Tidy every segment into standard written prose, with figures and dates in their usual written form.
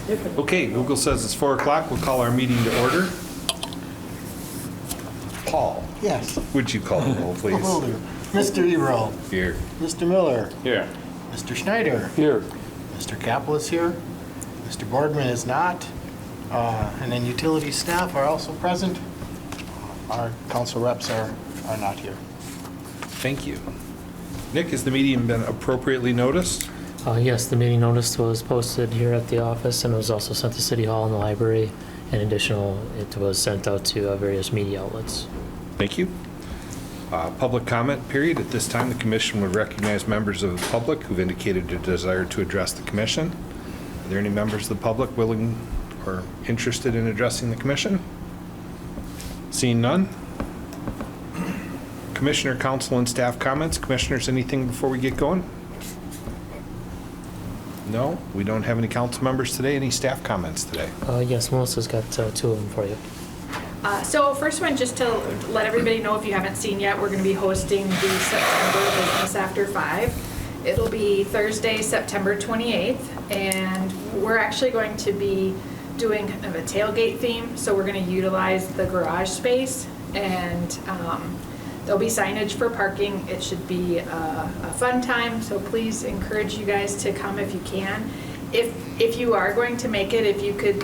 Okay, Google says it's 4 o'clock. We'll call our meeting to order. Paul, Yes. would you call the roll, please? Will do. Mr. Ebro. Here. Mr. Miller. Here. Mr. Schneider. Here. Mr. Capel is here. Mr. Boardman is not. And then utility staff are also present. Our council reps are not here. Thank you. Nick, has the meeting been appropriately noticed? Yes, the meeting notice was posted here at the office and it was also sent to City Hall and the library. In addition, it was sent out to various media outlets. Thank you. Public comment period. At this time, the commission would recognize members of the public who've indicated a desire to address the commission. Are there any members of the public willing or interested in addressing the commission? Seeing none. Commissioner, council, and staff comments. Commissioners, anything before we get going? No, we don't have any council members today. Any staff comments today? Yes, Melissa's got 2 of them for you. So first one, just to let everybody know, if you haven't seen yet, we're going to be hosting the September Business After 5. It'll be Thursday, September 28th, and we're actually going to be doing kind of a tailgate theme. So we're going to utilize the garage space, and there'll be signage for parking. It should be a fun time, so please encourage you guys to come if you can. If you are going to make it, if you could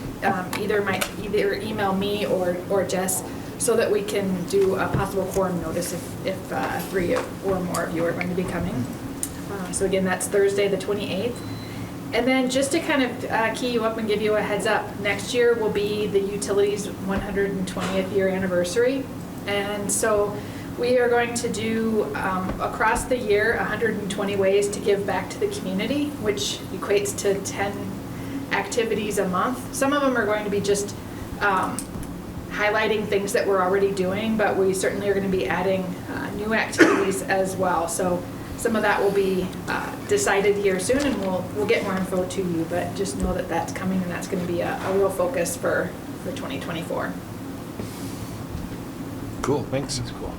either email me or Jess, so that we can do a possible quorum notice if 3 or more of you are going to be coming. So again, that's Thursday the 28th. And then just to kind of key you up and give you a heads up, next year will be the utilities 120th year anniversary. And so we are going to do across the year 120 ways to give back to the community, which equates to 10 activities a month. Some of them are going to be just highlighting things that we're already doing, but we certainly are going to be adding new activities as well. So some of that will be decided here soon, and we'll get more info to you, but just know that that's coming, and that's going to be a real focus for 2024. Cool, thanks. That's cool.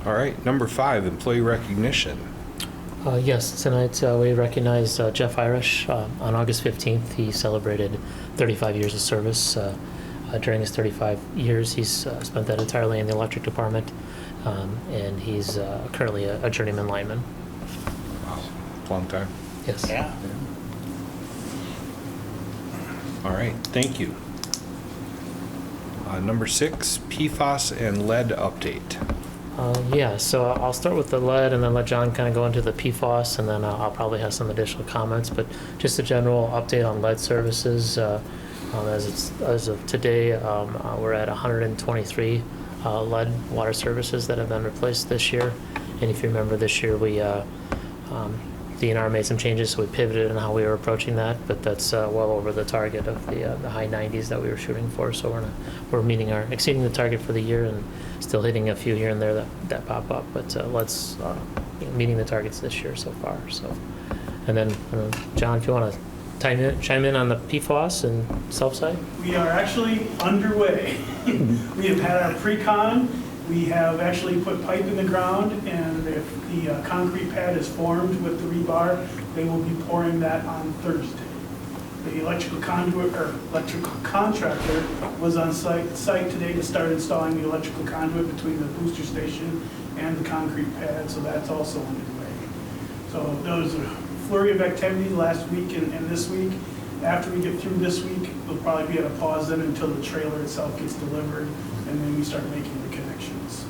All right, number 5, employee recognition. Yes, tonight we recognize Jeff Irish. On August 15th, he celebrated 35 years of service. During his 35 years, he's spent that entirely in the electric department, and he's currently a journeyman lineman. Wow, long time. Yes. Yeah. All right, thank you. Number 6, PFAS and lead update. Yeah, so I'll start with the lead and then let John kind of go into the PFAS, and then I'll probably have some additional comments. But just a general update on lead services. As of today, we're at 123 lead water services that have been replaced this year. And if you remember, this year we DNR made some changes, so we pivoted in how we were approaching that. But that's well over the target of the high 90s that we were shooting for. So we're exceeding the target for the year, and still hitting a few here and there that pop up. But let's meeting the targets this year so far. So, and then John, if you want to chime in on the PFAS and self side. We are actually underway. We have had our pre-con. We have actually put pipe in the ground, and if the concrete pad is formed with the rebar, they will be pouring that on Thursday. The electrical contractor was on site today to start installing the electrical conduit between the booster station and the concrete pad, so that's also underway. So there was a flurry of activity last week and this week. After we get through this week, we'll probably be at a pause then until the trailer itself gets delivered, and then we start making the connections.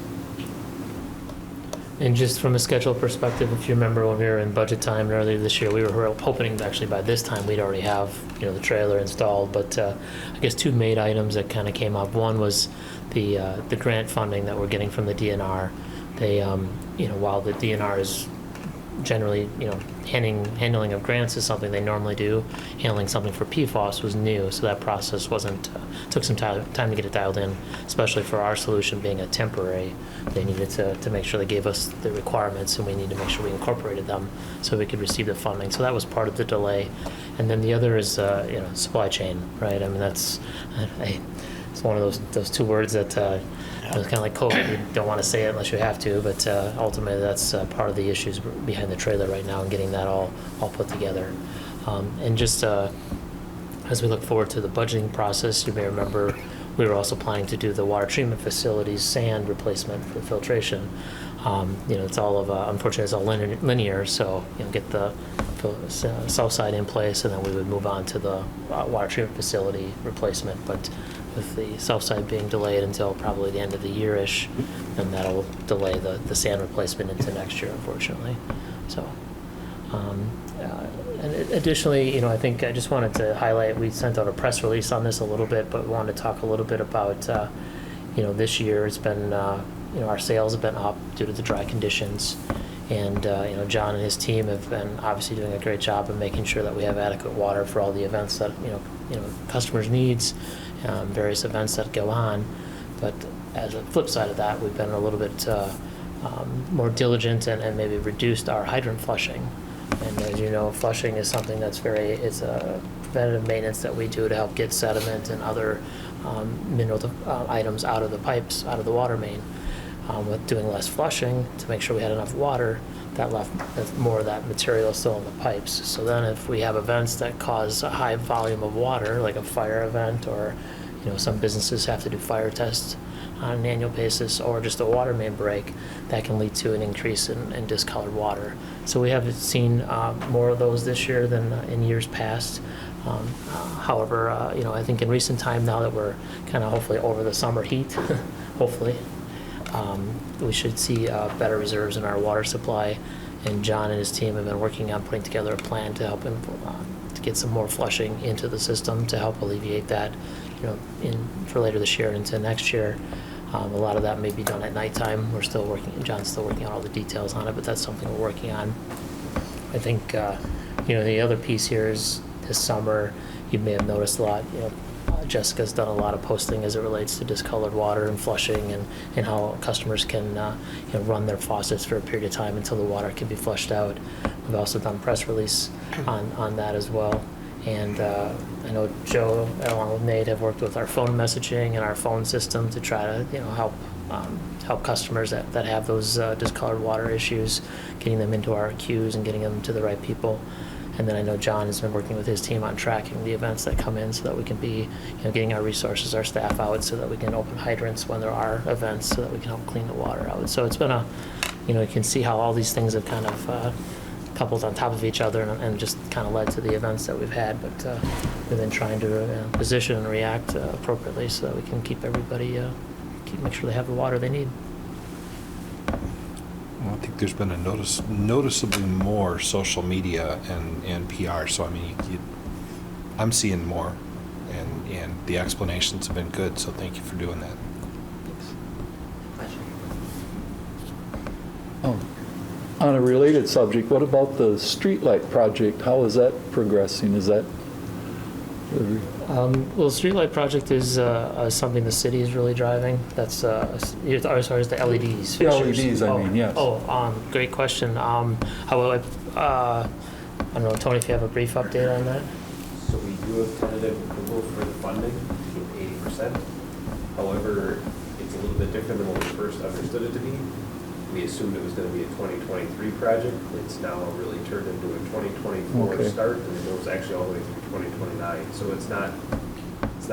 And just from a schedule perspective, if you remember when we were in budget time earlier this year, we were hoping actually by this time we'd already have the trailer installed. But I guess 2 main items that kind of came up. One was the grant funding that we're getting from the DNR. They while the DNR is generally handling of grants is something they normally do, handling something for PFAS was new, so that process took some time to get it dialed in, especially for our solution being a temporary. They needed to make sure they gave us the requirements, and we need to make sure we incorporated them so we could receive the funding. So that was part of the delay. And then the other is supply chain, right? I mean, it's one of those 2 words that it's kind of like COVID. You don't want to say it unless you have to, but ultimately that's part of the issues behind the trailer right now and getting that all put together. And just as we look forward to the budgeting process, you may remember we were also planning to do the water treatment facilities sand replacement for filtration. It's all of, unfortunately, it's all linear, so, get the south side in place, and then we would move on to the water treatment facility replacement. But with the south side being delayed until probably the end of the year-ish, then that'll delay the sand replacement into next year, unfortunately. So, and additionally, I think I just wanted to highlight, we sent out a press release on this a little bit, but wanted to talk a little bit about, this year it's been, our sales have been up due to the dry conditions. And, John and his team have been obviously doing a great job of making sure that we have adequate water for all the events that, customers needs, various events that go on. But as a flip side of that, we've been a little bit more diligent and maybe reduced our hydrant flushing. And as you know, flushing is something that's it's a preventative maintenance that we do to help get sediment and other mineral items out of the pipes, out of the water main. With doing less flushing to make sure we had enough water, that left more of that material still in the pipes. So then if we have events that cause a high volume of water, like a fire event, or some businesses have to do fire tests on an annual basis, or just a water main break, that can lead to an increase in discolored water. So we have seen more of those this year than in years past. However, I think in recent time, now that we're kind of hopefully over the summer heat, hopefully, we should see better reserves in our water supply, and John and his team have been working on putting together a plan to help him to get some more flushing into the system to help alleviate that, for later this year and into next year. A lot of that may be done at nighttime. We're still working, John's still working on all the details on it, but that's something we're working on. I think, the other piece here is this summer, you may have noticed a lot, Jessica's done a lot of posting as it relates to discolored water and flushing, and how customers can run their faucets for a period of time until the water can be flushed out. We've also done press release on that as well. And I know Joe, along with Nate, have worked with our phone messaging and our phone system to try to help customers that have those discolored water issues, getting them into our queues and getting them to the right people. And then I know John has been working with his team on tracking the events that come in so that we can be, getting our resources, our staff out so that we can open hydrants when there are events so that we can help clean the water out. So it's been you can see how all these things have kind of coupled on top of each other and just kind of led to the events that we've had. But we've been trying to position and react appropriately so that we can keep everybody, make sure they have the water they need. Well, I think there's been a noticeably more social media and PR. So, I'm seeing more, and the explanations have been good. So, thank you for doing that. On a related subject, what about the streetlight project? How is that progressing? Is that? Well, the streetlight project is something the city is really driving. That's as far as the LEDs. The fixtures. LEDs, I mean, yes. Great question. I don't know, Tony, if you have a brief update on that. So we do have tentative approval for the funding to 80%. However, it's a little bit different than what we first understood it to be. We assumed it was going to be a 2023 project. It's now really turned into a 2024 start, and it goes actually all the way through 2029. So it's not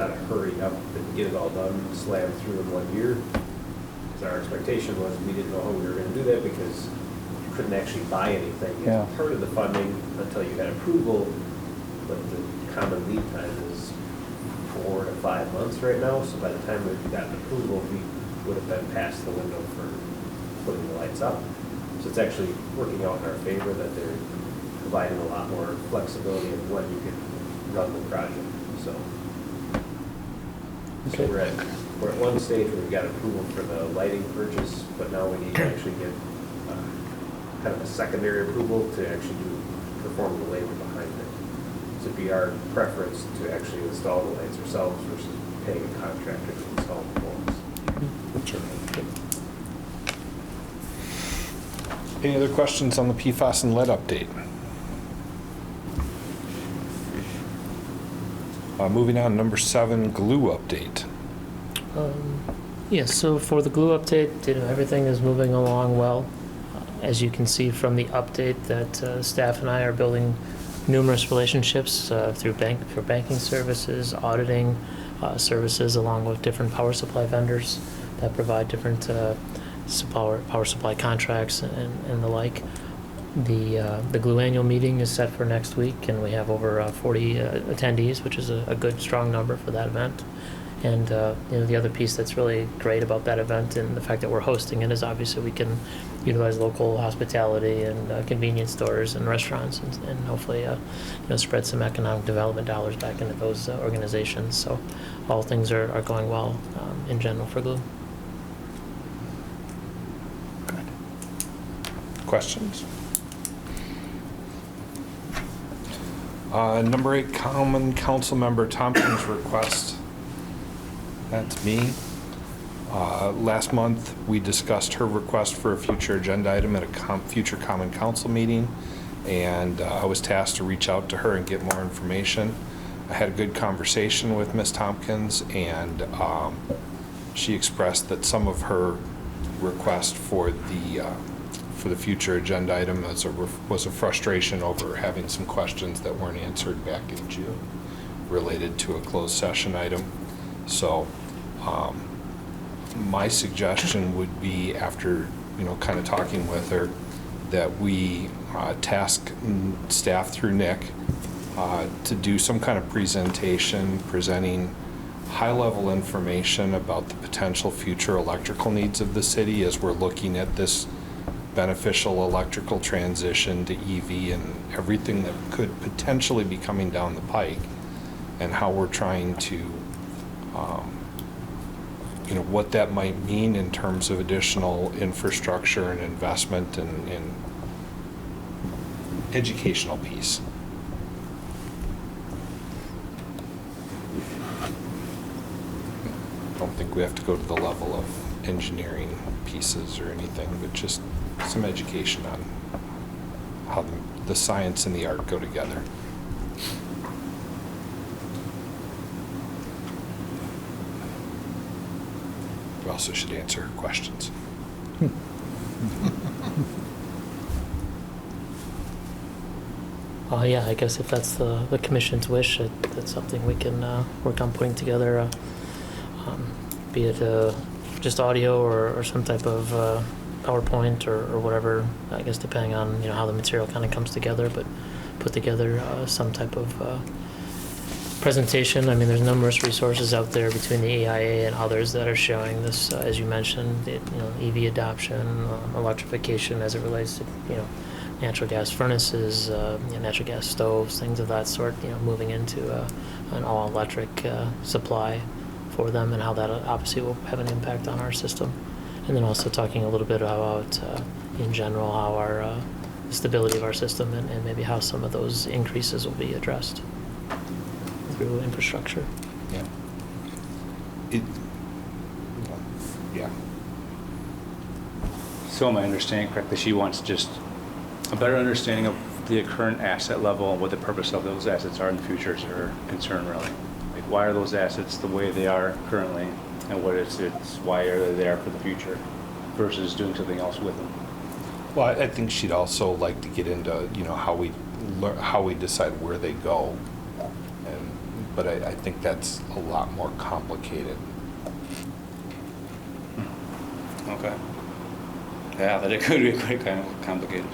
a hurry up and get it all done, slammed through in 1 year. Because our expectation was we didn't know how we were going to do that because you couldn't actually buy anything as part of the funding until you had approval. But the common lead time is 4 to 5 months right now. So by the time we've gotten approval, we would have been past the window for putting the lights up. So it's actually working out in our favor that they're providing a lot more flexibility of when you can run the project. So we're at one stage where we got approval for the lighting purchase, but now we need to actually get kind of a secondary approval to actually perform the labor behind it. So it'd be our preference to actually install the lights ourselves versus paying a contractor to install the poles. Sure. Any other questions on the PFAS and lead update? Moving on, number 7, glue update. Yes, so for the glue update, everything is moving along well. As you can see from the update that staff and I are building numerous relationships through banking services, auditing services, along with different power supply vendors that provide different power supply contracts and the like. The Glue annual meeting is set for next week, and we have over 40 attendees, which is a good, strong number for that event. And the other piece that's really great about that event and the fact that we're hosting it is obviously we can utilize local hospitality and convenience stores and restaurants and hopefully spread some economic development dollars back into those organizations. So all things are going well in general for Glue. Questions? Number 8, Common Council Member Tompkins' request. That's me. Last month, we discussed her request for a future agenda item at a future Common Council meeting, and I was tasked to reach out to her and get more information. I had a good conversation with Ms. Tompkins, and she expressed that some of her request for the future agenda item was a frustration over having some questions that weren't answered back in June related to a closed session item. So my suggestion would be, after kind of talking with her, that we task staff through Nick to do some kind of presentation presenting high-level information about the potential future electrical needs of the city as we're looking at this beneficial electrical transition to EV and everything that could potentially be coming down the pike, and how we're trying to, what that might mean in terms of additional infrastructure and investment and educational piece. I don't think we have to go to the level of engineering pieces or anything, but just some education on how the science and the art go together. We also should answer her questions. Yeah, I guess if that's the commission's wish, that's something we can work on putting together, be it just audio or some type of PowerPoint or whatever, I guess depending on how the material kind of comes together, but put together some type of presentation. I mean, there's numerous resources out there between the EIA and others that are showing this, as you mentioned, EV adoption, electrification as it relates to natural gas furnaces, natural gas stoves, things of that sort. Moving into an all-electric supply for them, and how that obviously will have an impact on our system. And then also talking a little bit about, in general, how our stability of our system and maybe how some of those increases will be addressed through infrastructure. Yeah. Yeah. So am I understanding correctly, she wants just a better understanding of the current asset level and what the purpose of those assets are in the future is her concern, really? Like, why are those assets the way they are currently, and what it's why are they there for the future versus doing something else with them? Well, I think she'd also like to get into how we decide where they go, but I think that's a lot more complicated. Okay. Yeah, that it could be quite kind of complicated.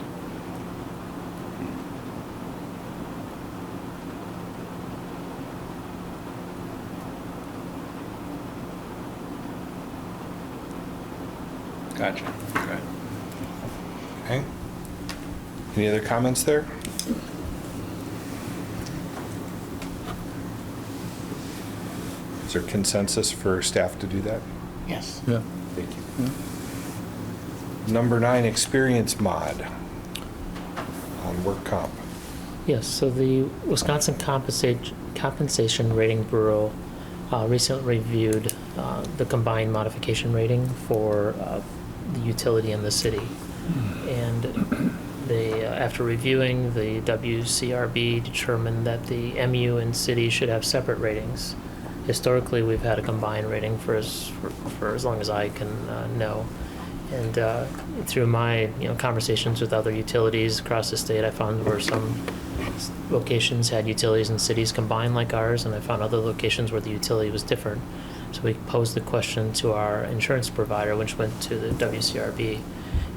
Gotcha. Okay. Okay. Any other comments there? Is there consensus for staff to do that? Yes. Yeah. Thank you. Number 9, experience mod on work comp. Yes, so the Wisconsin Compensation Rating Bureau recently reviewed the combined modification rating for the utility in the city. And they, after reviewing, the WCRB determined that the MU and city should have separate ratings. Historically, we've had a combined rating for as long as I can know. And through my conversations with other utilities across the state, I found there were some locations had utilities and cities combined like ours, and I found other locations where the utility was different. So we posed the question to our insurance provider, which went to the WCRB,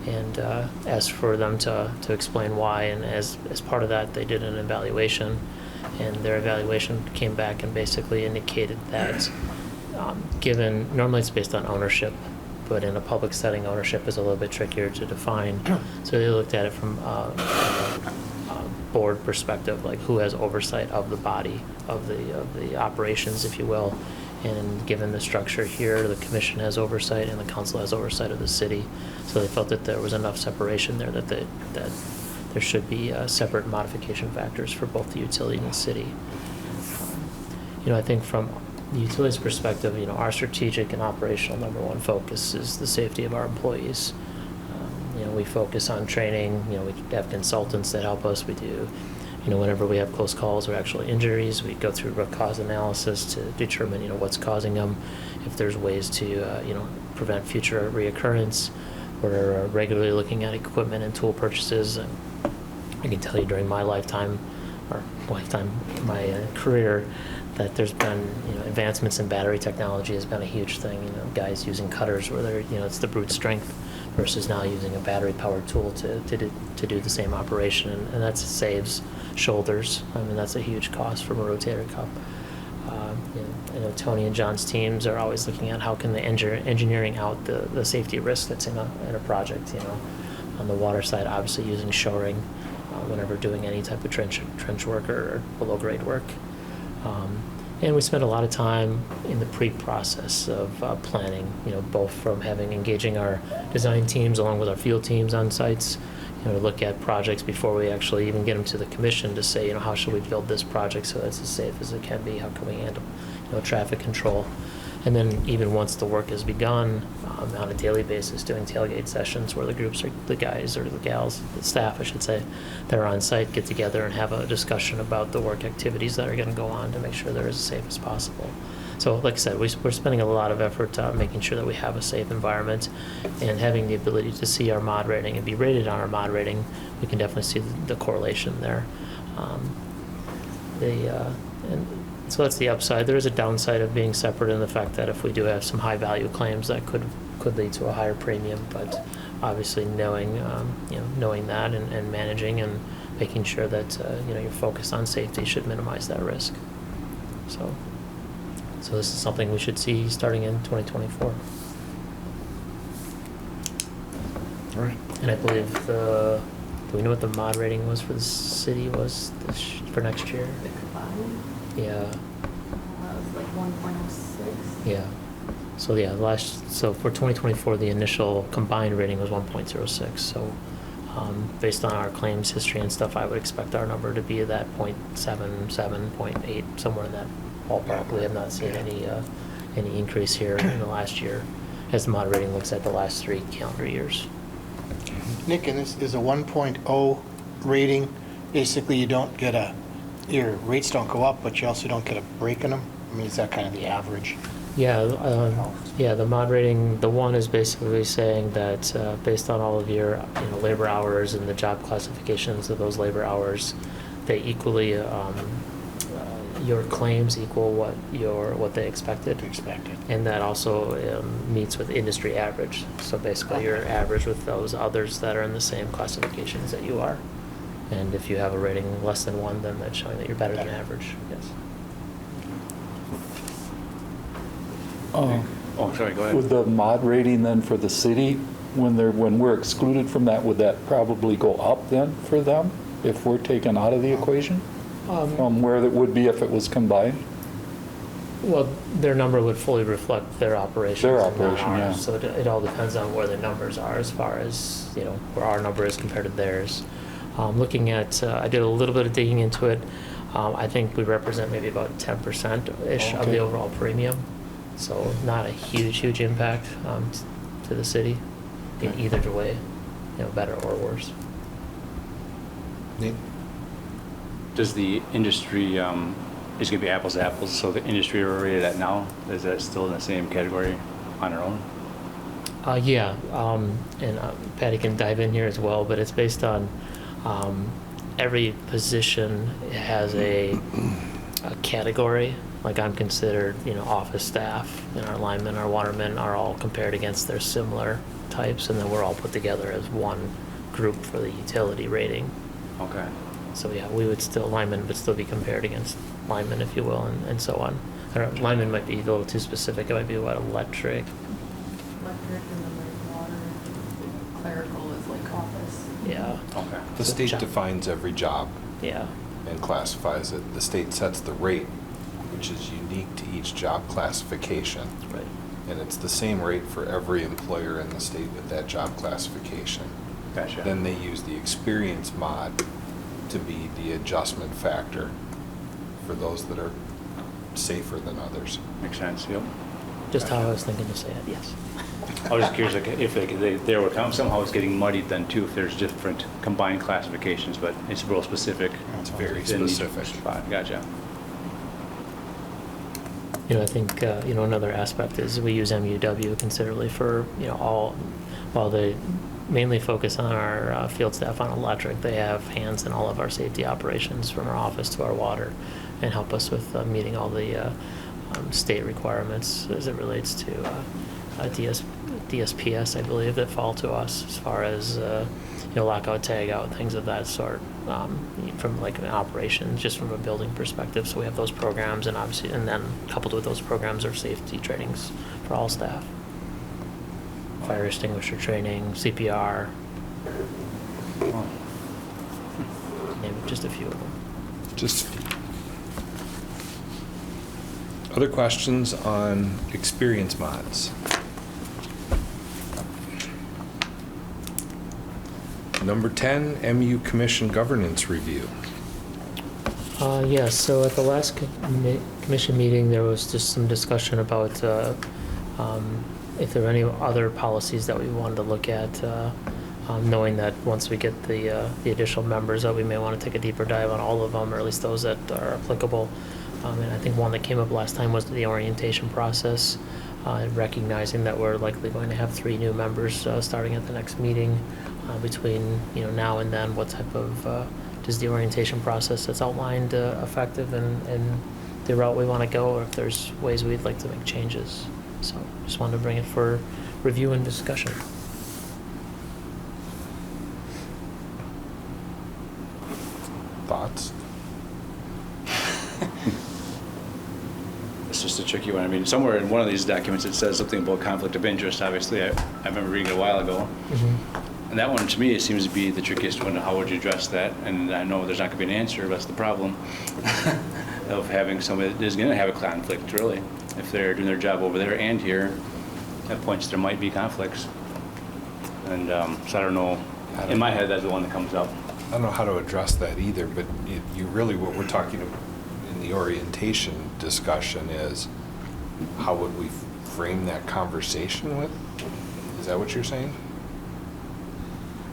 and asked for them to explain why. And as part of that, they did an evaluation, and their evaluation came back and basically indicated that given, normally it's based on ownership, but in a public setting, ownership is a little bit trickier to define. So they looked at it from a board perspective, like who has oversight of the body of the operations, if you will. And given the structure here, the commission has oversight and the council has oversight of the city. So they felt that there was enough separation there that there should be separate modification factors for both the utility and the city. I think from the utilities perspective, our strategic and operational number one focus is the safety of our employees. We focus on training. We have consultants that help us. We do, whenever we have close calls or actual injuries, we go through root cause analysis to determine, what's causing them. If there's ways to, prevent future reoccurrence, we're regularly looking at equipment and tool purchases. And I can tell you during my my career, that there's been, advancements in battery technology has been a huge thing. Guys using cutters where they're, it's the brute strength versus now using a battery-powered tool to do the same operation, and that saves shoulders. I mean, that's a huge cost from a rotator cuff. I know Tony and John's teams are always looking at how can they engineering out the safety risk that's in a project. On the water side, obviously using shoring whenever doing any type of trench work or below grade work. And we spend a lot of time in the pre-process of planning, both from engaging our design teams along with our field teams on sites, to look at projects before we actually even get them to the commission to say, how should we build this project so it's as safe as it can be? How can we handle, traffic control? And then even once the work has begun, on a daily basis, doing tailgate sessions where the guys or the gals, the staff, I should say, that are on site get together and have a discussion about the work activities that are going to go on to make sure they're as safe as possible. So, like I said, we're spending a lot of effort making sure that we have a safe environment, and having the ability to see our mod rating and be rated on our mod rating, we can definitely see the correlation there. And so that's the upside. There is a downside of being separate in the fact that if we do have some high value claims, that could lead to a higher premium. But obviously knowing that and managing and making sure that you're focused on safety should minimize that risk. So this is something we should see starting in 2024. All right. And I believe do we know what the mod rating was for the city for next year? The combined, Yeah. it was like 1.06. Yeah. So for 2024, the initial combined rating was 1.06. So based on our claims history and stuff, I would expect our number to be that 0.77, 0.8, somewhere in that ballpark. We have not seen any increase here in the last year, as the mod rating looks at the last 3 calendar years. Nick, and this is a 1.0 rating. Basically, you don't get your rates don't go up, but you also don't get a break in them. I mean, is that kind of the average? Yeah, the mod rating, the 1 is basically saying that based on all of your labor hours and the job classifications of those labor hours, they equally your claims equal what they expected. And that also meets with industry average. So basically, you're average with those others that are in the same classifications that you are. And if you have a rating less than 1, then that's showing that you're better than average. Yes. Sorry, go ahead. With the mod rating then for the city, when we're excluded from that, would that probably go up then for them if we're taken out of the equation from where it would be if it was combined? Well, their number would fully reflect their operations. Their and not operation, yeah. ours. So it all depends on where their numbers are as far as, where our number is compared to theirs. Looking at, I did a little bit of digging into it. I think we represent maybe about 10%-ish of the overall premium. So not a huge impact to the city in either way, better or worse. Nate? Does the industry, is going to be apples to apples, so the industry we're rated at now, is that still in the same category on our own? Yeah, and Patty can dive in here as well, but it's based on every position has a category. Like I'm considered, office staff, and our linemen, our watermen are all compared against their similar types, and then we're all put together as one group for the utility rating. Okay. So yeah, linemen would still be compared against linemen, if you will, and so on. I don't know, linemen might be a little too specific. It might be what, electric? Electric and then there's water. Clerical is like office. Yeah. Okay. The So state job- defines every job Yeah. and classifies it. The state sets the rate, which is unique to each job classification. Right. And it's the same rate for every employer in the state with that job classification. Gotcha. Then they use the experience mod to be the adjustment factor for those that are safer than others. Makes sense, yep. Just how I was thinking to say it, yes. I was just curious like, if they were somehow it's getting muddied then too, if there's different combined classifications, but it's real specific. It's very in each specific. spot. Gotcha. I think, another aspect is we use MUW considerably for, while they mainly focus on our field staff on electric, they have hands in all of our safety operations from our office to our water and help us with meeting all the state requirements as it relates to DSPS, I believe, that fall to us as far as, lockout, tagout, things of that sort, from like an operation, just from a building perspective. So we have those programs, and obviously, and then coupled with those programs are safety trainings for all staff. Fire extinguisher training, CPR, Oh. name just a few of them. Just other questions on experience mods? Number 10, MU Commission Governance Review. Yes, so at the last commission meeting, there was just some discussion about if there were any other policies that we wanted to look at, knowing that once we get the additional members, that we may want to take a deeper dive on all of them, or at least those that are applicable. And I think one that came up last time was the orientation process, and recognizing that we're likely going to have 3 new members starting at the next meeting. Between now and then, what type of is the orientation process that's outlined effective and the route we want to go, or if there's ways we'd like to make changes. So just wanted to bring it for review and discussion. Thoughts? It's just a tricky one. I mean, somewhere in one of these documents, it says something about conflict of interest. Obviously, I remember reading it a while ago. And that one, to me, it seems to be the trickiest one. How would you address that? And I know there's not going to be an answer. That's the problem of having somebody that is going to have a conflict, really. If they're doing their job over there and here, at points there might be conflicts. And so I don't know. In my head, that's the one that comes up. I don't know how to address that either, but you really, what we're talking about in the orientation discussion is how would we frame that conversation with? Is that what you're saying?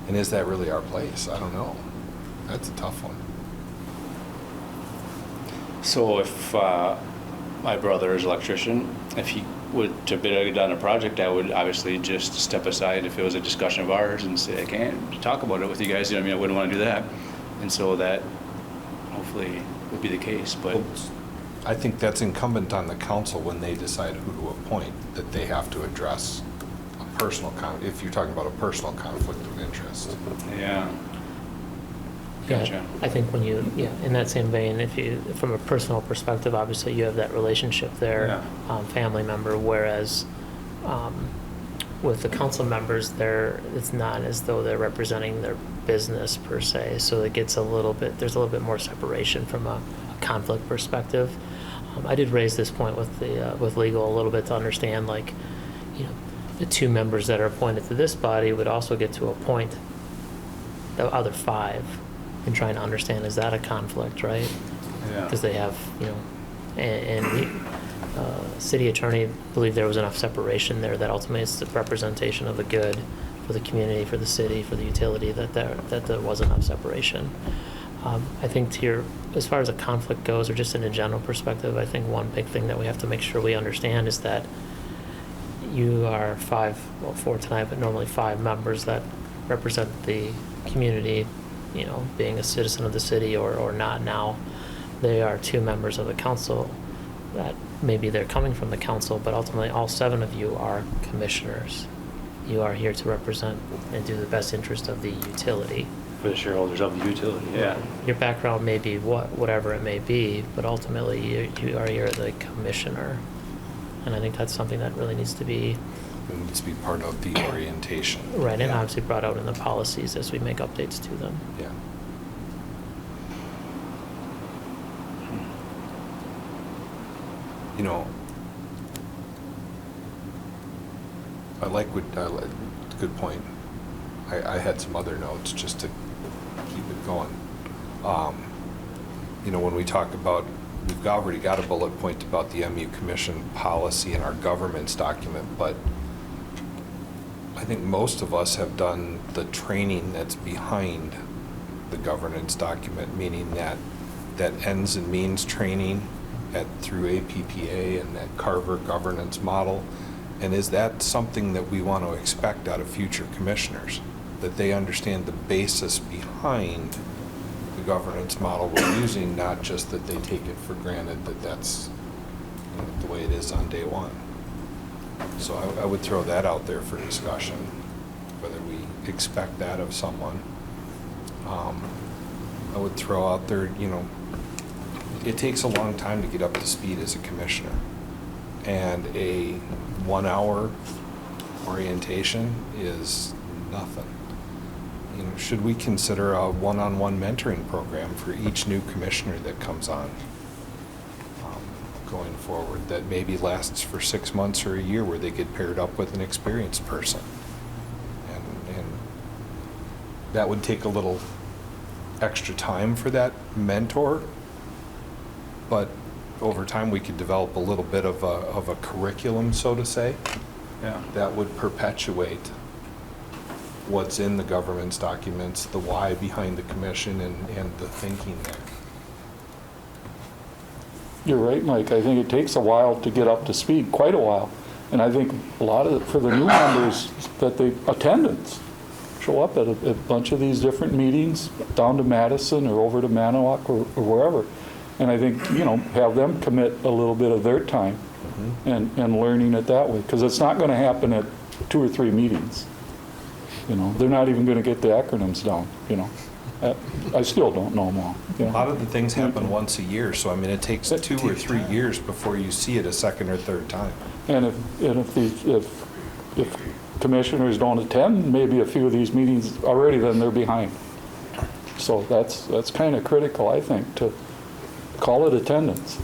And is that really our place? I don't know. That's a tough one. So if my brother is an electrician, if he would to bid on a project, I would obviously just step aside if it was a discussion of ours and say, I can't talk about it with you guys. I wouldn't want to do that. And so that hopefully would be the case. But I think that's incumbent on the council when they decide who to appoint, that they have to address a personal if you're talking about a personal conflict of interest. yeah. Gotcha. Yeah, I think when in that same vein, if you, from a personal perspective, obviously you have that relationship there, family member, whereas with the council members, it's not as though they're representing their business per se, so it gets there's a little bit more separation from a conflict perspective. I did raise this point with legal a little bit to understand, the 2 members that are appointed to this body would also get to appoint the other 5. And trying to understand, is that a conflict, right? Yeah. Because they have, and the city attorney believed there was enough separation there that ultimately it's the representation of the good for the community, for the city, for the utility, that there was enough separation. I think as far as a conflict goes, or just in a general perspective, I think one big thing that we have to make sure we understand is that you are 4 tonight, but normally 5 members that represent the community being a citizen of the city or not now. They are two members of the council that maybe they're coming from the council, but ultimately all 7 of you are commissioners. You are here to represent and do the best interest of the utility. For the shareholders of the utility, yeah. Your background may be whatever it may be, but ultimately you are here as a commissioner. And I think that's something that really needs to be It needs to be part of the orientation. right, and Yeah. obviously brought out in the policies as we make updates to them. Yeah. You know, good point. I had some other notes just to keep it going. When we talk about, we've already got a bullet point about the MU Commission policy in our governance document, but I think most of us have done the training that's behind the governance document, meaning that ends and means training through APPA and that Carver governance model. And is that something that we want to expect out of future commissioners? That they understand the basis behind the governance model we're using, not just that they take it for granted that that's the way it is on day one. So I would throw that out there for discussion, whether we expect that of someone. I would throw out there, it takes a long time to get up to speed as a commissioner. And a 1-hour orientation is nothing. Should we consider a one-on-one mentoring program for each new commissioner that comes on going forward, that maybe lasts for 6 months or a year, where they get paired up with an experienced person? And that would take a little extra time for that mentor, but over time we could develop a little bit of a curriculum, so to say, that would perpetuate what's in the governance documents, the why behind the commission, and the thinking there. You're right, Mike. I think it takes a while to get up to speed, quite a while. And I think a lot of, for the new members, that the attendance, show up at a bunch of these different meetings, down to Madison or over to Manawoc or wherever. And I think, have them commit a little bit of their time and learning it that way. Because it's not going to happen at 2 or 3 meetings. They're not even going to get the acronyms down, I still don't know them all. A lot of the things happen once a year, so it takes 2 or 3 years before you see it a second or third time. And if commissioners don't attend maybe a few of these meetings already, then they're behind. So that's kind of critical, I think, to call it attendance.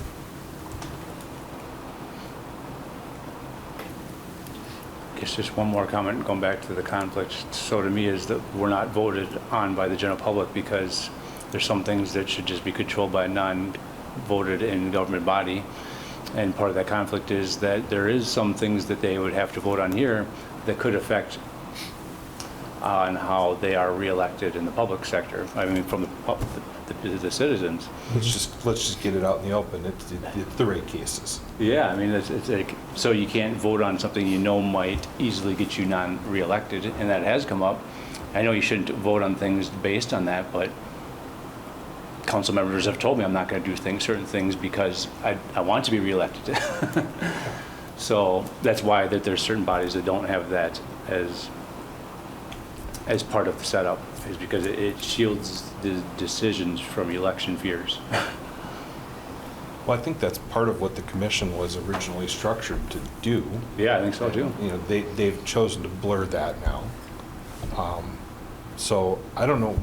I guess just one more comment, going back to the conflict. So to me is that we're not voted on by the general public, because there's some things that should just be controlled by a non-voted in government body. And part of that conflict is that there is some things that they would have to vote on here that could affect on how they are reelected in the public sector. From the citizens. Let's just get it out in the open. It's the rate cases. Yeah, it's like, so you can't vote on something might easily get you non-reelected, and that has come up. I know you shouldn't vote on things based on that, but council members have told me I'm not going to do certain things because I want to be reelected. So that's why that there's certain bodies that don't have that as part of the setup, is because it shields the decisions from election fears. Well, I think that's part of what the commission was originally structured to do. Yeah, I think so too. They've chosen to blur that now. So I don't know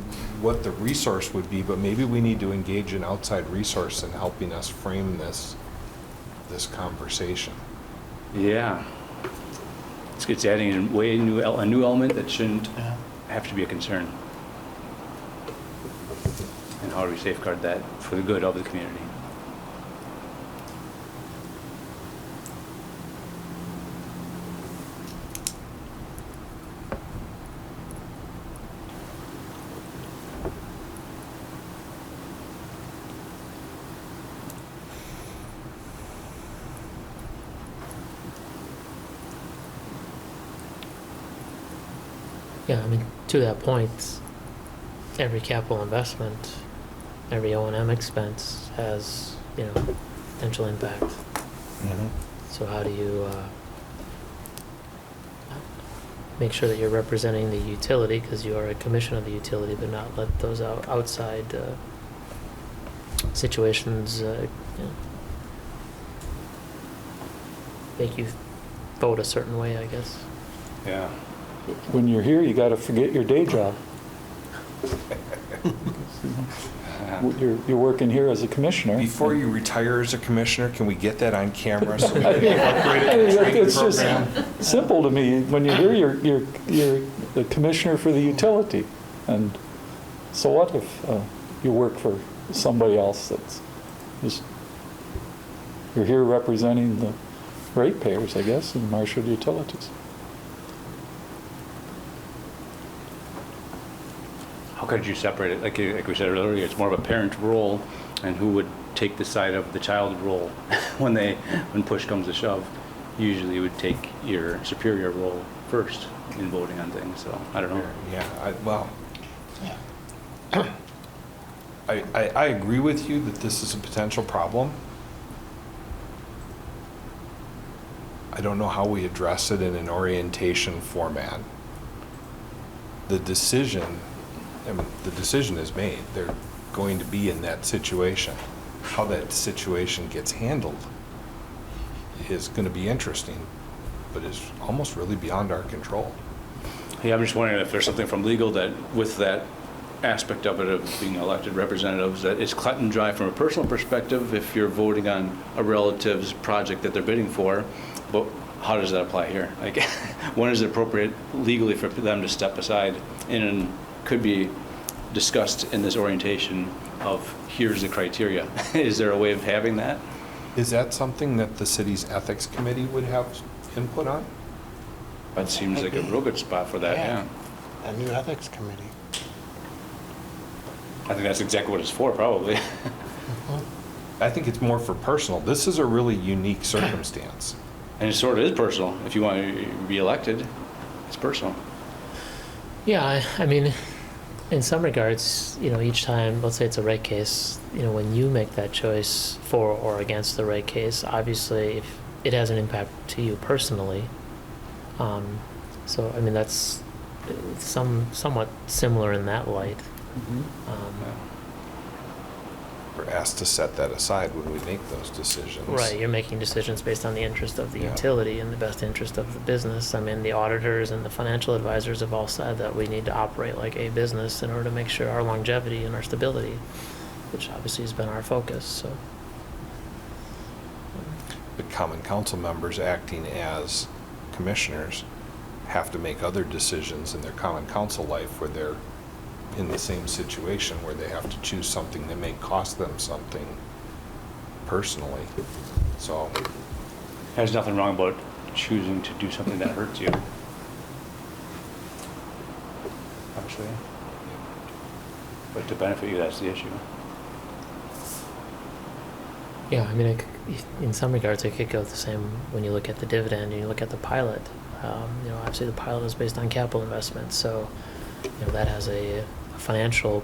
what the resource would be, but maybe we need to engage an outside resource in helping us frame this conversation. Yeah. It's adding a new element that shouldn't have to be a concern. And how do we safeguard that for the good of the community? Yeah, to that point, every capital investment, every O&M expense has, potential impact. So how do you make sure that you're representing the utility, because you are a commission of the utility, but not let those outside situations make you vote a certain way, I guess. Yeah. When you're here, you got to forget your day job. You're working here as a commissioner. Before you retire as a commissioner, can we get that on camera so we can incorporate it in the training It's just program? simple to me. When you're here, you're the commissioner for the utility. And so what if you work for somebody else that's just, you're here representing the ratepayers, I guess, in Marshfield Utilities. How could you separate it? Like we said earlier, it's more of a parent role, and who would take the side of the child role when push comes to shove? Usually you would take your superior role first in voting on things, so I don't know. Yeah. I agree with you that this is a potential problem. I don't know how we address it in an orientation format. The decision is made. They're going to be in that situation. How that situation gets handled is going to be interesting, but is almost really beyond our control. Yeah, I'm just wondering if there's something from legal that, with that aspect of it, of being elected representatives, that is cut and dry from a personal perspective if you're voting on a relative's project that they're bidding for, but how does that apply here? Like, when is it appropriate legally for them to step aside and could be discussed in this orientation of here's the criteria? Is there a way of having that? Is that something that the city's ethics committee would have input on? That seems like a real good spot for that, yeah. A new ethics committee. I think that's exactly what it's for, probably. I think it's more for personal. This is a really unique circumstance. And it sort of is personal. If you want to be elected, it's personal. Yeah, I mean, in some regards, each time, let's say it's a rate case, when you make that choice for or against the rate case, obviously if it has an impact to you personally. So, I mean, that's somewhat similar in that light. We're asked to set that aside when we make those decisions. Right, you're making decisions based on the interest of the Yeah. utility and the best interest of the business. I mean, the auditors and the financial advisors have all said that we need to operate like a business in order to make sure our longevity and our stability, which obviously has been our focus, so. The common council members acting as commissioners have to make other decisions in their common council life where they're in the same situation where they have to choose something that may cost them something personally. So There's nothing wrong about choosing to do something that hurts you. Actually. But to benefit you, that's the issue. Yeah, I mean, in some regards, it could go the same when you look at the dividend and you look at the pilot. Obviously the pilot is based on capital investments, so that has a financial.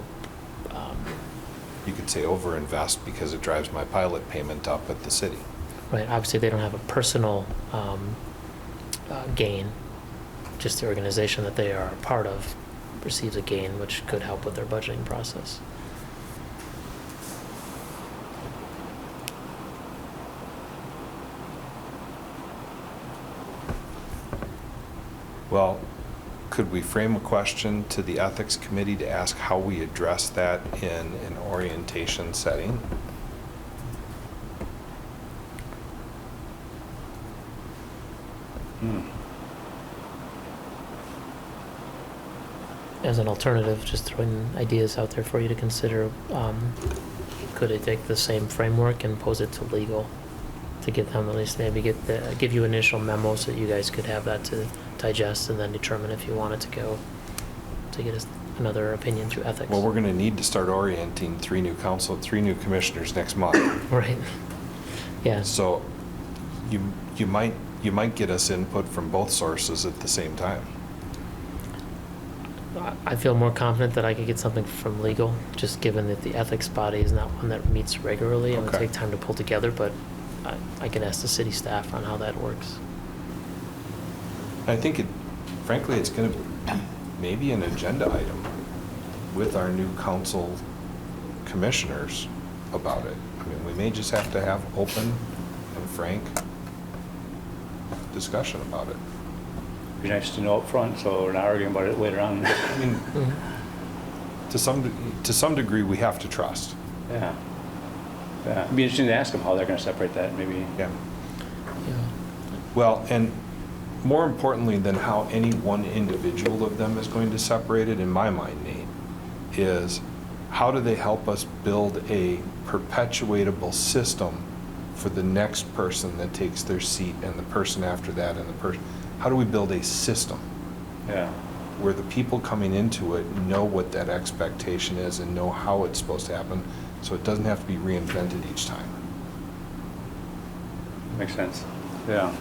you could say overinvest because it drives my pilot payment up at the city. Right. Obviously, they don't have a personal gain. Just the organization that they are a part of receives a gain, which could help with their budgeting process. Well, could we frame a question to the ethics committee to ask how we address that in an orientation setting? As an alternative, just throwing ideas out there for you to consider, could it take the same framework and pose it to legal to get them at least maybe give you initial memo so that you guys could have that to digest and then determine if you wanted to go to get another opinion through ethics. Well, we're going to need to start orienting three new commissioners next month. Right. Yeah. So you might get us input from both sources at the same time. I feel more confident that I could get something from legal, just given that the ethics body is not one that meets regularly and would Okay. take time to pull together, but I can ask the city staff on how that works. I think frankly, it's going to maybe an agenda item with our new council commissioners about it. I mean, we may just have to have open and frank discussion about it. Be nice to know up front, so we're not arguing about it later on. I mean, to some degree, we have to trust. Yeah. Yeah, it'd be interesting to ask them how they're gonna separate that, maybe. Yeah. Yeah. Well, and more importantly than how any one individual of them is going to separate it, in my mind, Nate, is how do they help us build a perpetuatable system for the next person that takes their seat and the person after that and the person, how do we build a system Yeah. where the people coming into it know what that expectation is and know how it's supposed to happen, so it doesn't have to be reinvented each time? Makes sense. Yeah.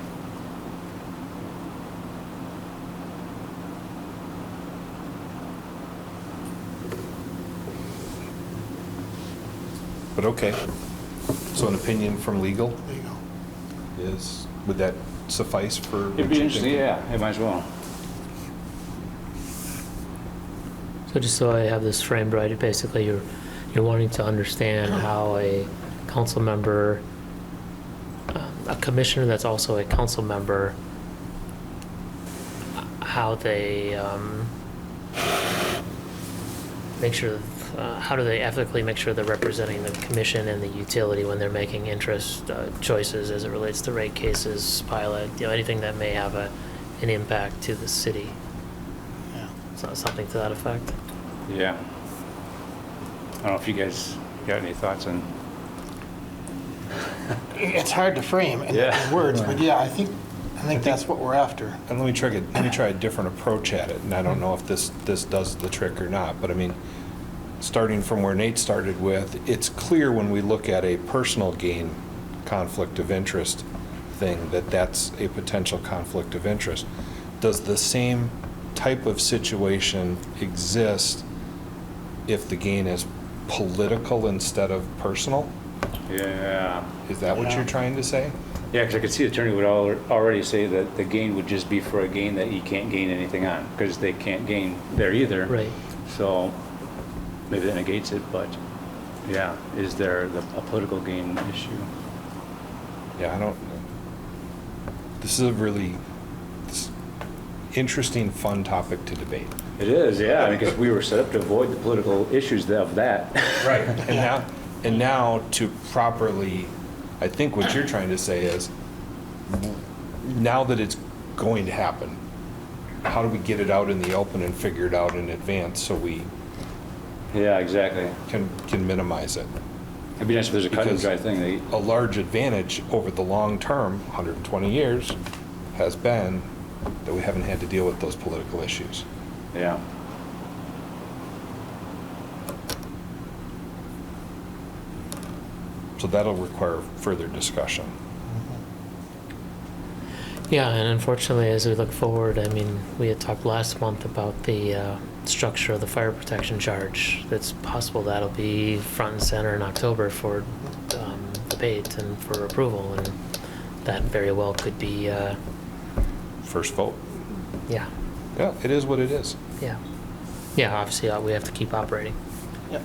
But okay, so an opinion from legal There you go. is, would that suffice for? what It'd be you're interesting, thinking? yeah, it might as well. So just so I have this framed right, basically you're wanting to understand how a council member, a commissioner that's also a council member, how they make sure, how do they ethically make sure they're representing the commission and the utility when they're making interest choices as it relates to rate cases, pilot, anything that may have an impact to the city. Yeah. So something to that effect. Yeah. I don't know if you guys got any thoughts on, It's hard to frame in Yeah. in words, but yeah, I think that's what we're after. And let me try a different approach at it, and I don't know if this does the trick or not, but I mean, starting from where Nate started with, it's clear when we look at a personal gain conflict of interest thing that that's a potential conflict of interest. Does the same type of situation exist if the gain is political instead of personal? yeah. Is that what Yeah. you're trying to say? Yeah, because I could see the attorney would already say that the gain would just be for a gain that he can't gain anything on, because they can't gain there either. Right. So maybe that negates it, but yeah, is there a political gain issue? Yeah, I don't, this is a really interesting, fun topic to debate. It is, yeah, because we were set up to avoid the political issues of that. Right. And now to properly, I think what you're trying to say is, now that it's going to happen, how do we get it out in the open and figure it out in advance so we Yeah, exactly. can minimize it? It'd be nice if there's a cut and Because dry thing. a large advantage over the long term, 120 years, has been that we haven't had to deal with those political issues. Yeah. So that'll require further discussion. Yeah, and unfortunately, as we look forward, I mean, we had talked last month about the structure of the fire protection charge. It's possible that'll be front and center in October for debate and for approval, and that very well could be, First vote. yeah, Yeah, it is what it is. yeah. Yeah, obviously, we have to keep operating. Yep.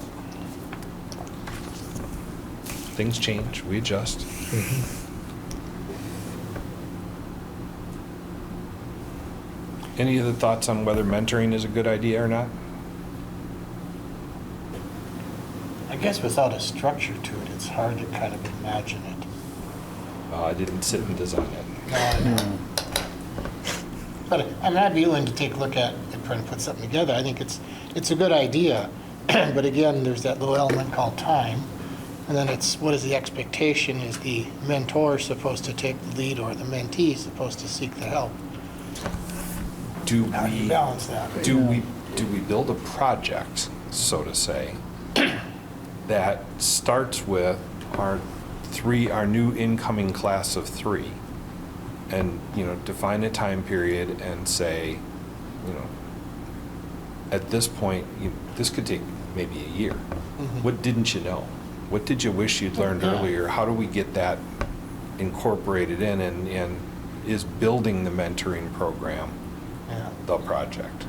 Things change, we adjust. Any other thoughts on whether mentoring is a good idea or not? I guess without a structure to it, it's hard to kind of imagine it. I didn't sit and design it. No, I know. But I mean, I'd be willing to take a look at and try to put something together. I think it's a good idea. But again, there's that little element called time. And then it's, what is the expectation? Is the mentor supposed to take the lead or the mentee supposed to seek the help? How do you balance that? Do we build a project, so to say, that starts with our new incoming class of 3, and define a time period and say, at this point, this could take maybe a year. What didn't you know? What did you wish you'd learned earlier? How do we get that incorporated in, and is building the mentoring program Yeah. the project?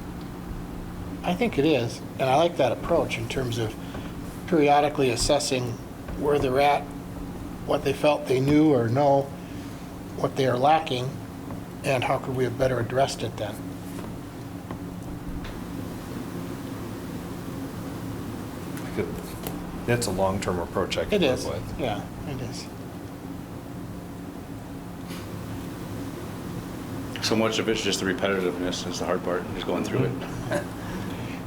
I think it is, and I like that approach in terms of periodically assessing where they're at, what they felt they knew or know, what they are lacking, and how could we have better addressed it then. That's a long-term approach I It can live is, with. yeah, it is. So much of it's just the repetitiveness is the hard part, just going through it.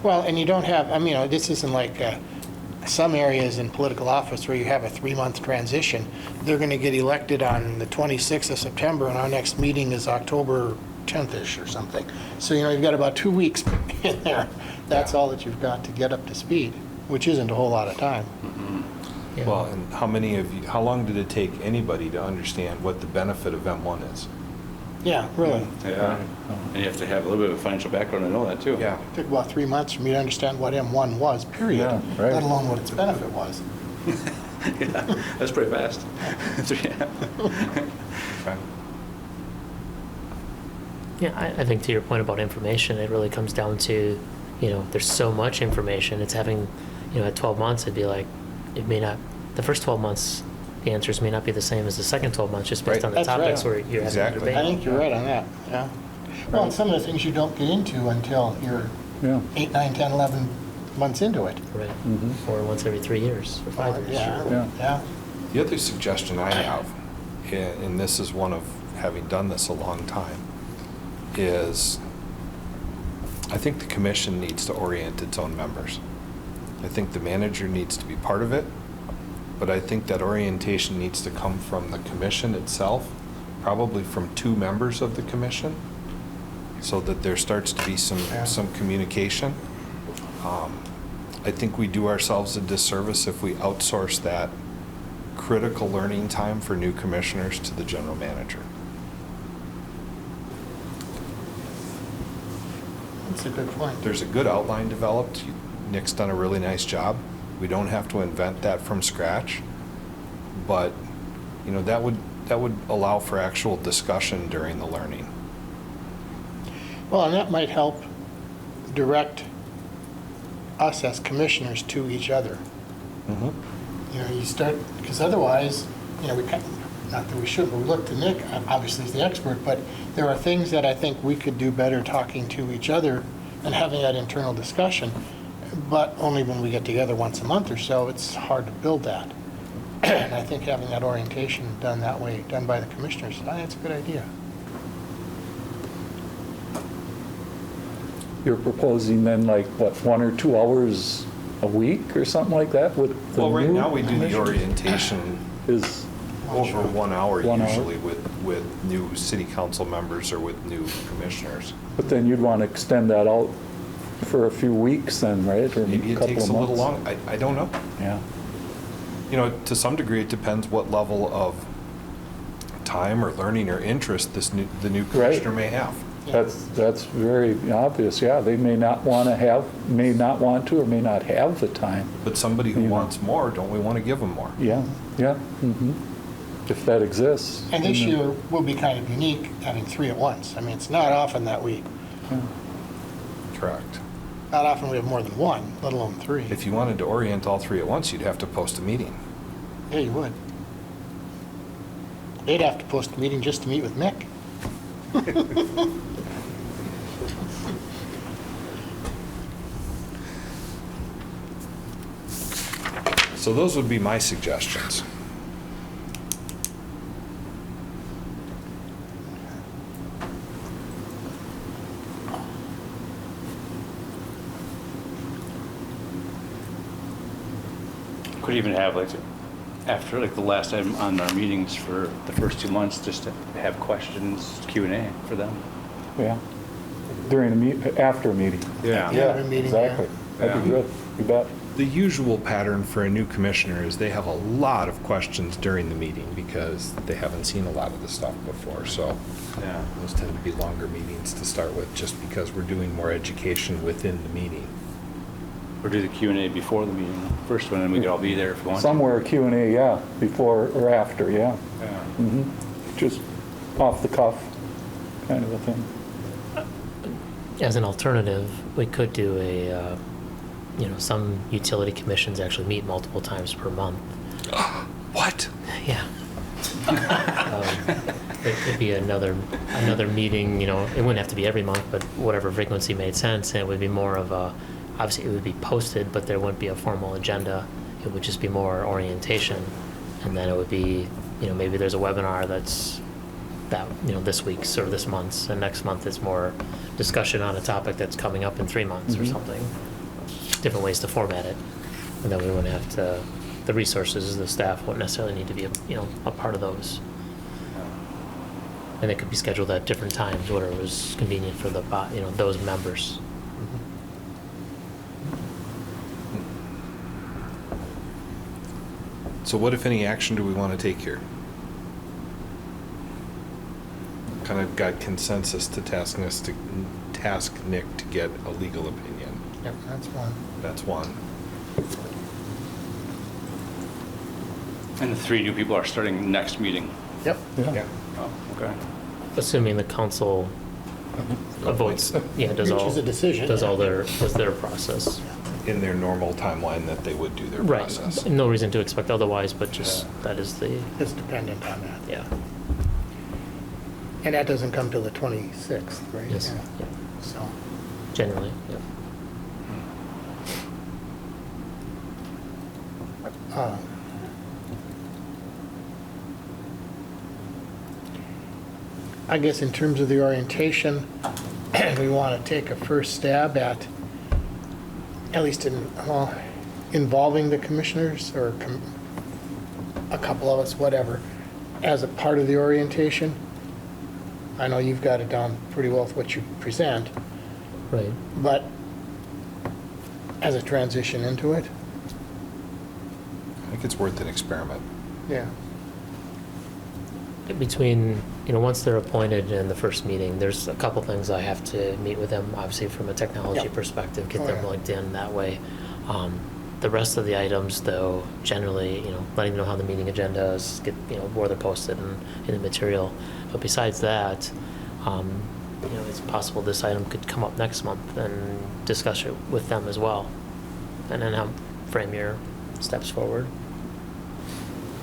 Well, and you don't have, I mean, this isn't like some areas in political office where you have a 3-month transition. They're going to get elected on the 26th of September, and our next meeting is October 10th-ish or something. So, you've got about 2 weeks in there. That's all that you've got to get up to speed, which isn't a whole lot of time. Yeah. Well, and how long did it take anybody to understand what the benefit of M1 is? Yeah, really. Yeah. And you have to have a little bit of a financial background to know that, too. Yeah. It took about 3 months for me to understand what M1 was, period, Yeah, right. let alone what its benefit was. Yeah, that's pretty fast. Yeah. Okay. Yeah, I think to your point about information, it really comes down to, there's so much information. It's having, at 12 months, it'd be like, it may not, the first 12 months, the answers may not be the same as the second 12 months, just based Right. on the That's right. topics where you're having a Exactly. debate. I think you're right on that, yeah. Well, and some of the things you don't get into until you're Yeah. 8, 9, 10, 11 months into it. Right. Mhm. Or once every 3 years, or 5 years. Yeah, Yeah. yeah. The other suggestion I have, and this is one of having done this a long time, is I think the commission needs to orient its own members. I think the manager needs to be part of it, but I think that orientation needs to come from the commission itself, probably from 2 members of the commission, so that there starts to be some communication. I think we do ourselves a disservice if we outsource that critical learning time for new commissioners to the general manager. That's a good point. There's a good outline developed. Nick's done a really nice job. We don't have to invent that from scratch, but that would allow for actual discussion during the learning. Well, and that might help direct us as commissioners to each other. You start, because otherwise, we kind of, not that we should, but we look to Nick, obviously he's the expert, but there are things that I think we could do better talking to each other and having that internal discussion, but only when we get together once a month or so, it's hard to build that. And I think having that orientation done that way, done by the commissioners, I think that's a good idea. You're proposing then like, what, 1 or 2 hours a week or something like that with the Well, right new now we do the commissioners? orientation Is, over 1 hour 1 hour. usually with new city council members or with new commissioners. but then you'd want to extend that out for a few weeks then, right? Or Maybe it couple takes of a little months? long, I don't know. Yeah. To some degree, it depends what level of time or learning or interest the new commissioner may have. That's very obvious, yeah. They may not want to, or may not have the time. But somebody who Yeah. wants more, don't we want to give them more? Yeah, yeah. If that exists. And this then- year will be kind of unique, having 3 at once. I mean, it's not often that Correct. not often we have more than 1, let alone 3. If you wanted to orient all 3 at once, you'd have to post a meeting. Yeah, you would. They'd have to post a meeting just to meet with Mick. So those would be my suggestions. Could even have after the last time on our meetings for the first 2 months, just to have questions, Q&A for them. Yeah. During after a meeting. Yeah. Yeah, a meeting, Exactly. That'd be Yeah. good. You bet. The usual pattern for a new commissioner is they have a lot of questions during the meeting because they haven't seen a lot of the stuff before, so Yeah. those tend to be longer meetings to start with, just because we're doing more education within the meeting. Or do the Q&A before the meeting, first one, and we could all be there if we want to. Somewhere Q&A, yeah, before or after, yeah. Yeah. Mhm. Just off the cuff kind of a thing. As an alternative, we could do some utility commissions actually meet multiple times per month. What? Yeah. It could be another meeting, it wouldn't have to be every month, but whatever frequency made sense, and it would be more of obviously it would be posted, but there wouldn't be a formal agenda. It would just be more orientation, and then it would be, maybe there's a webinar that's this week's or this month's, and next month it's more discussion on a topic that's coming up in 3 months or something. Different ways to format it, and then we wouldn't have to, the resources, the staff wouldn't necessarily need to be, a part of those. And it could be scheduled at different times, whatever was convenient for those members. So what, if any, action do we want to take here? Kind of got consensus to task Nick to get a legal opinion. Yep, that's one. That's one. And the 3 new people are starting next meeting. Yep. Yeah. Oh, okay. Assuming the council votes, does all. Reaches a decision, Does yeah. all was their process. In their normal timeline that they would do their Right. process. No reason to expect otherwise, but just, that is the, It's dependent on that. yeah. And that doesn't come till the 26th, right? Yes. Yeah. Yeah. So, Generally, yeah. uh, I guess in terms of the orientation, we want to take a first stab at least involving the commissioners or a couple of us, whatever, as a part of the orientation. I know you've got it down pretty well with what you present, Right. but as a transition into it, I think it's worth an experiment. yeah. Between, once they're appointed in the first meeting, there's a couple things I have to meet with them, obviously from a technology Yep. perspective, get Oh, them yeah. linked in that way. The rest of the items, though, generally, letting them know how the meeting agenda is, get, where they're posted and in the material. But besides that, it's possible this item could come up next month and discuss it with them as well. And then frame your steps forward.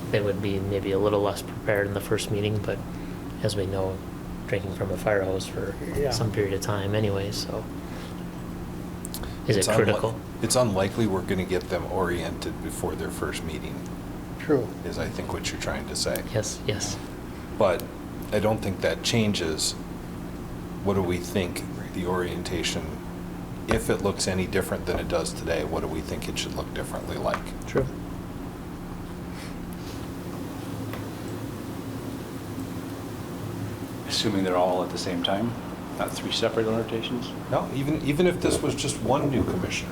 They would be maybe a little less prepared in the first meeting, but as we know, drinking from a fire hose for Yeah. some period of time anyway, so. Is it It's critical? It's unlikely we're going to get them oriented before their first meeting, True. is I think what you're trying to say. Yes, yes. But I don't think that changes what do we think the orientation, if it looks any different than it does today, what do we think it should look differently like? True. Assuming they're all at the same time, not 3 separate orientations? No, even if this was just one new commissioner,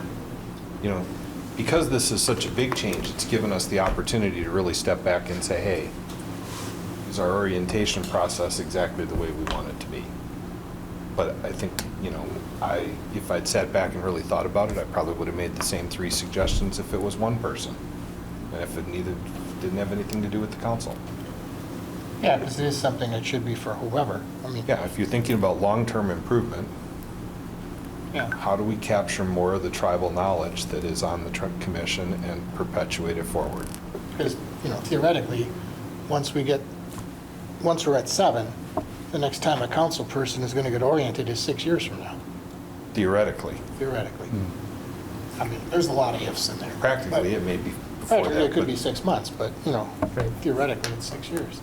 because this is such a big change, it's given us the opportunity to really step back and say, hey, is our orientation process exactly the way we want it to be? But I think, if I'd sat back and really thought about it, I probably would have made the same 3 suggestions if it was one person. And if it didn't have anything to do with the council. Yeah, because it is something that should be for whoever. I mean, Yeah, if you're thinking about long-term improvement, yeah. how do we capture more of the tribal knowledge that is on the commission and perpetuate it forward? Because, theoretically, once we're at 7, the next time a council person is going to get oriented is 6 years from now, Theoretically. theoretically. I mean, there's a lot of ifs in there. Practically, it may be before Practically, that. it could but- be 6 months, but, Right. theoretically, it's 6 years.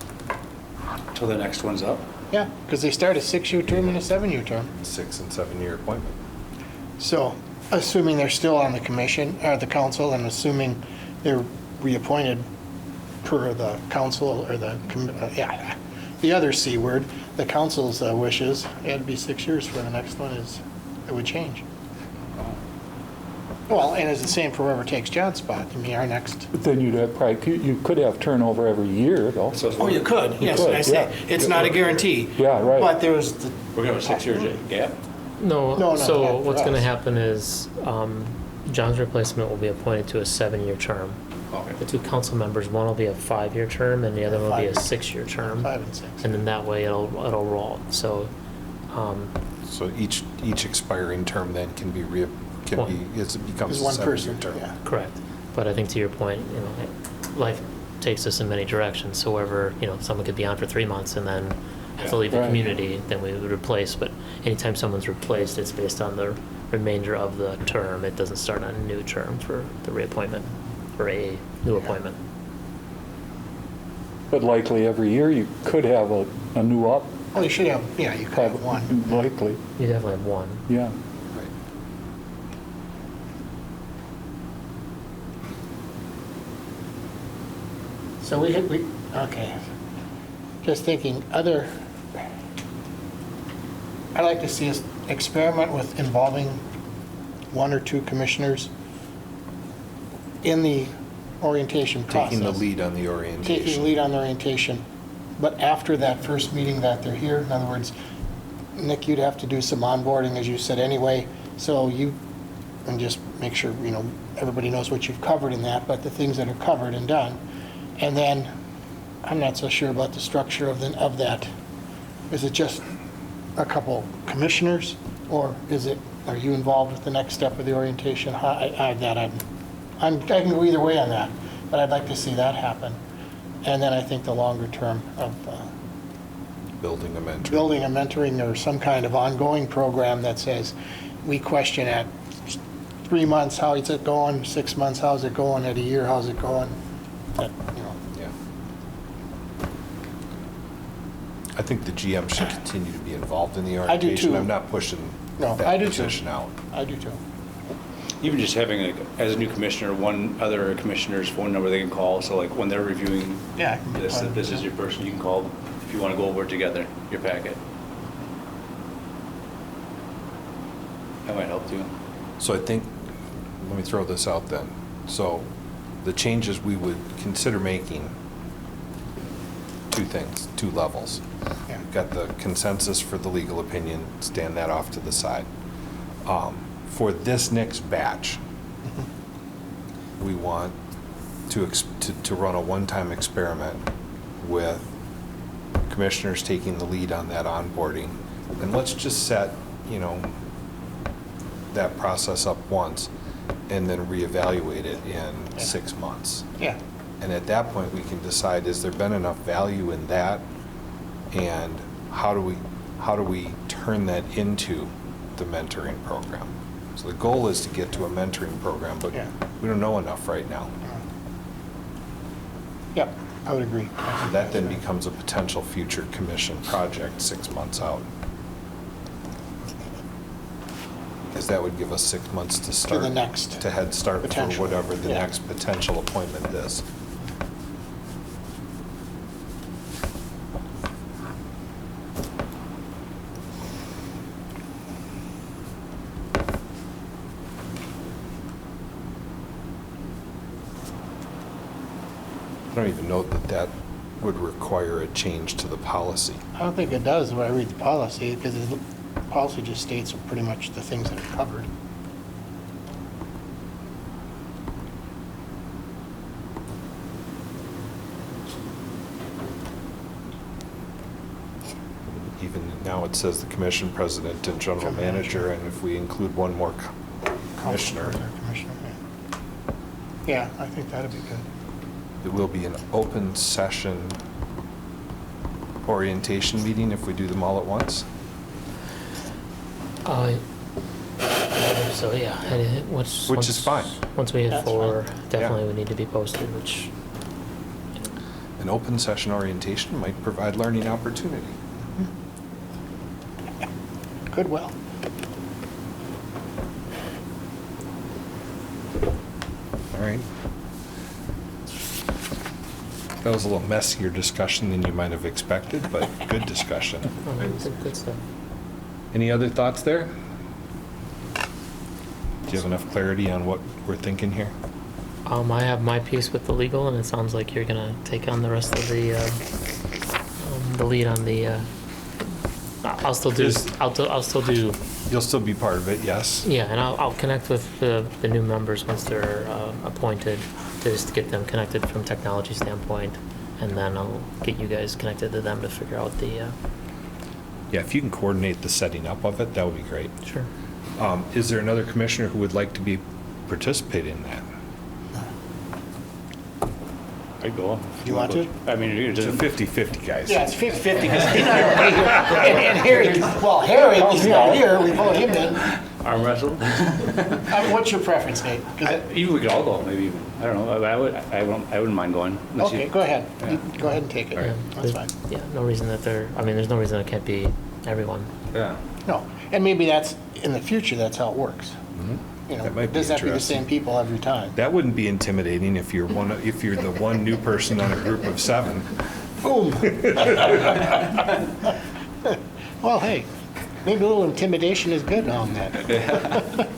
Till the next one's up? Yeah, because they start a 6-year term and a 7-year term. 6 and 7-year appointment. So, assuming they're still on the commission, or the council, and assuming they're reappointed per the council, or the other C word, the council's wishes, it'd be 6 years for the next one it would change. Well, and it's the same for whoever takes John's spot. I mean, our next. But then you'd have probably, you could have turnover every year, though. Oh, you could, yes, could, and I say, yeah. it's not a guarantee. Yeah, right. But there's the. We're going to have a 6-year gap? No, No, not so for what's going to us. happen is John's replacement will be appointed to a 7-year term. Okay. The two council members, one will be a 5-year term and the other will be a 6-year term. 5 and 6. And then that way it'll roll. So, So each expiring term then can be, it becomes Is a one 7-year person, term. yeah. correct. But I think to your point, life takes us in many directions. So wherever, someone could be on for 3 months and then have to leave the Right. community, then we would replace. But anytime someone's replaced, it's based on the remainder of the term. It doesn't start on a new term for the reappointment or a new appointment. But likely every year you could have a new up. Well, you should have, yeah, you could have one. Likely, You definitely have one. yeah. Right. So okay. Just thinking, I'd like to see us experiment with involving 1 or 2 commissioners in the orientation process. Taking the lead on the orientation. Taking lead on the orientation. But after that first meeting that they're here, in other words, Nick, you'd have to do some onboarding, as you said anyway, so and just make sure, everybody knows what you've covered in that, but the things that are covered and done. And then, I'm not so sure about the structure of that. Is it just a couple commissioners, or are you involved with the next step of the orientation? I can go either way on that, but I'd like to see that happen. And then I think the longer term of Building a mentor. building a mentoring or some kind of ongoing program that says, we question at 3 months, how is it going? 6 months, how's it going? At a year, how's it going? That, Yeah. I think the GM should continue to be involved in the I do orientation. too. I'm not pushing No, I that do too. position out. I do too. Even just having, as a new commissioner, one other commissioner's phone number they can call, so like when they're reviewing Yeah. this is your person, you can call if you want to go over it together, your packet. That might help too. So I think, let me throw this out then. So the changes we would consider making, 2 things, 2 levels. Yeah. We've got the consensus for the legal opinion, stand that off to the side. For this next batch, we want to run a one-time experiment with commissioners taking the lead on that onboarding. And let's just set, that process up once and then reevaluate it in 6 months. Yeah. And at that point, we can decide, has there been enough value in that? And how do we turn that into the mentoring program? So the goal is to get to a mentoring program, but Yeah. we don't know enough right now. Yep, I would agree. So that then becomes a potential future commission project 6 months out. Because that would give us 6 months to start. the next To head start for potential. whatever the Yeah. next potential appointment is. I don't even know that would require a change to the policy. I don't think it does when I read the policy, because the policy just states pretty much the things that are covered. Even now, it says the commission president and general manager, and if we include one more commissioner, Commissioner, yeah. Yeah, I think that'd be good. it will be an open session orientation meeting if we do them all at once. So yeah, and Which is fine. Once we hit That's 4, fine. definitely Yeah. would need to be posted, which, An open session orientation might provide learning opportunity. Good, well. All right. That was a little messier discussion than you might have expected, but good discussion. good stuff. Any other thoughts there? Do you have enough clarity on what we're thinking here? I have my piece with the legal, and it sounds like you're gonna take on the rest of the lead on the, I'll still do, Is- I'll still do, You'll still be part of it, yes? yeah, and I'll connect with the new members once they're appointed, to just get them connected from technology standpoint, and then I'll get you guys connected to them to figure out the, Yeah, if you can coordinate the setting up of it, that would be great. sure. Is there another commissioner who would like to participate in that? I'd go. You want to? I mean, you're It's a just, 50-50, guys. Yeah, it's 50/50, because he's not gonna be here. And Harry, well, Harry, he's not here, we vote him in. arm wrestle? What's your preference, Nate? 'Cause it- Even we could all go, maybe even. I don't know. I wouldn't mind going. unless you- Okay, go ahead. You Go ahead and take it. Yeah, That's fine. Yeah, no reason that there's no reason it can't be everyone. Yeah. No, and maybe that's, in the future, that's how it works. You know, That might it be doesn't have to be the interesting. same people every time. That wouldn't be intimidating if you're the one new person on a group of 7. Boom. Well, hey, maybe a little intimidation is good on that.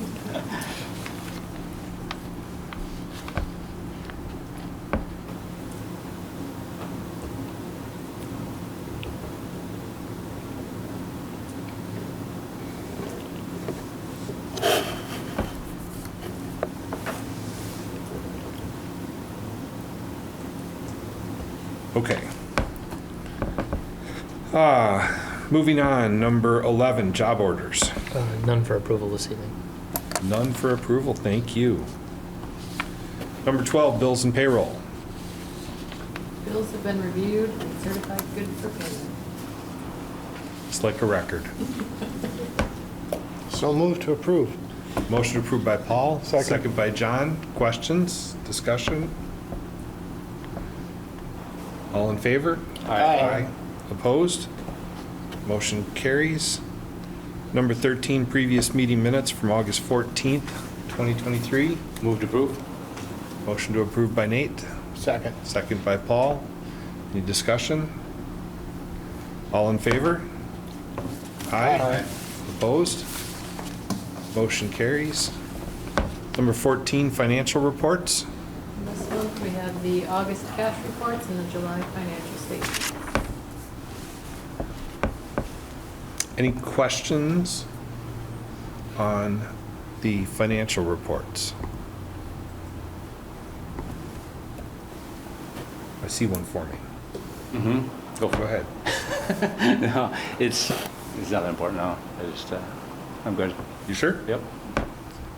Okay. Moving on, number 11, job orders. None for approval this evening. None for approval, thank you. Number 12, bills and payroll. Bills have been reviewed and certified good for payment. It's like a record. So move to approve. Motion approved by Paul. Second. By John. Questions, discussion? All in favor? Aye. Opposed? Motion carries. Number 13, previous meeting minutes from August 14th, 2023. Move to approve? Motion to approve by Nate, Second. second by Paul. Any discussion? All in favor? Aye. Opposed? Motion carries. Number 14, financial reports. And this month, we have the August cash reports and the July financial statements. Any questions on the financial reports? I see one for me. Mm-hmm. Go ahead. No, it's not that important now. I'm good. You sure? Yep.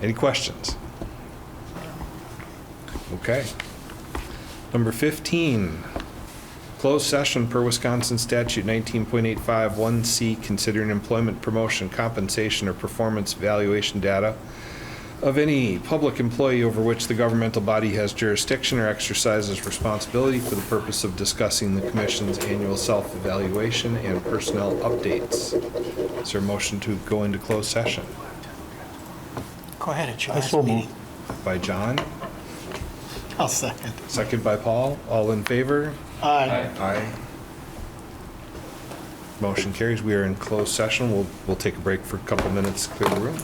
Any questions? Okay. Number 15, closed session per Wisconsin statute 19.851C, considering employment, promotion, compensation, or performance evaluation data of any public employee over which the governmental body has jurisdiction or exercises responsibility for the purpose of discussing the commission's annual self-evaluation and personnel updates. Is there a motion to go into closed session? Go ahead, it's your I last so meeting. By John, I'll second. second by Paul. All in favor? Aye. Aye. Motion carries. We are in closed session. We'll take a break for a couple minutes to clear the room.